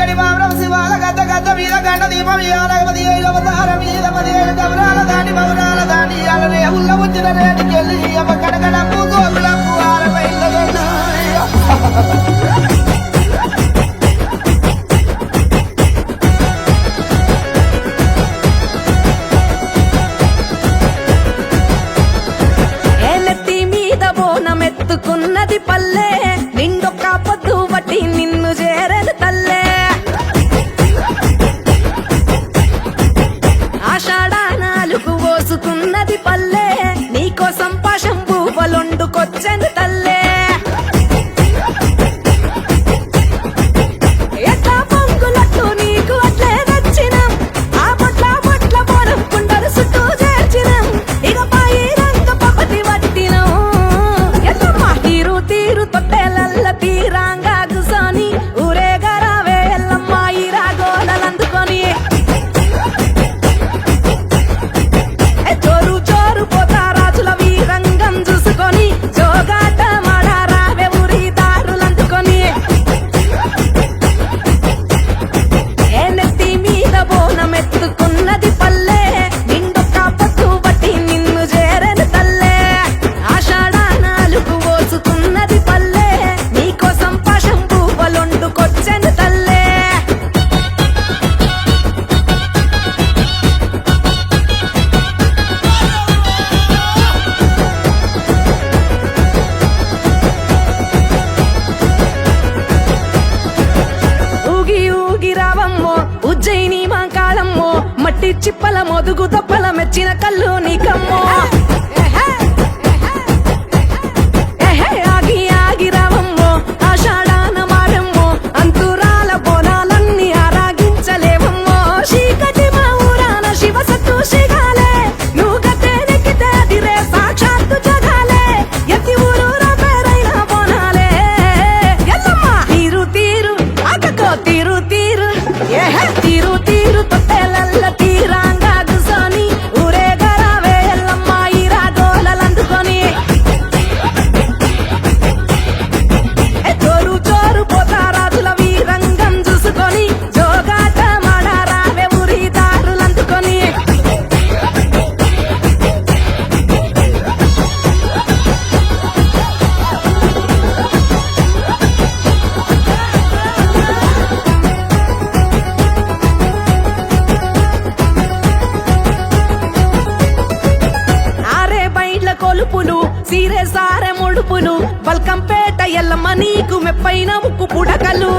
చీకటి మామరం శివాల గద్ద గద్ద మీద గంట దీపం ఇయ్యాలగపతి అవతార మీద 17 గమరాల దాటి మౌరాల దాటి అలనే ఉల్ల వచ్చిన రేటికెళ్ళి అమ్మ కడగడ పూజోగులకు ఆరబైళ్ళ ఎత్తుకున్నది పల్లె నిండొక్క పొద్దు బట్టి నిన్ను చేరదు తల్లే ఆషాఢ నాలుగు పోసుకున్నది పల్లె నీకోసం పాశం పువ్వులొండుకొచ్చను తల్లే ఎట్లా పొంగులట్టు నీకు అట్లే నచ్చినం ఆ బొట్ల బొట్ల పోరం కుండలు చుట్టూ చేర్చినం ఇక పాయి రంగ పపతి పట్టినం తీరు తీరు తొట్టెలల్ల తీరాంగా గుసోని ఊరేగరావే ఎల్లమ్మ ఈ రాగోలందుకొని జోరు జోరు పోతా రాజుల వీరంగం చూసుకొని జోగాట మాడారావే ఊరి దారులందుకొని ఏ నెత్తి మీద బోనం ఎత్తుకున్నది పల్లె నిండొక్క పొద్దు బట్టి నిన్ను చేరను తల్లే ఆషాఢ నాలుగు పోసుకున్నది పల్లె నీకోసం పాశం పువ్వులొండుకొచ్చను తల్లే ఊగి ఊగి రావమ్మో ఉజ్జయిని మా కాలమ్మో మట్టి చిప్పల మొదుగు దప్పల మెచ్చిన కళ్ళు నీకమ్మో ఆగి ఆగి రావమ్మో ఆషాఢాన మారమ్మో అంతురాల బోనాలన్నీ ఆరాగించలేవమ్మో చీకటి మా ఊరాన శివ సత్తు శిగాలే నువ్వు గతే నెక్కితే అదిరే సాక్షాత్తు జగాలే ఎత్తి ఊరూర పేరైన బోనాలే ఎల్లమ్మ తీరు తీరు అక్కకో తీరు తీరు తీరు తీరు తొట్టెలల్ల తీరాంగా గుసోని ఊరేగరావే ఎల్లమ్మ ఈ రాగోలందుకొని జోరు జోరు పోతా రాజుల వీరంగం చూసుకొని జోగాట మాడారావే ఊరి దారులందుకొని ఆరే బైండ్ల కొలుపులు సీరే సారె ముడుపులు బల్కంపేట ఎల్లమ్మ నీకు మెప్పైన ముక్కు పుడకలు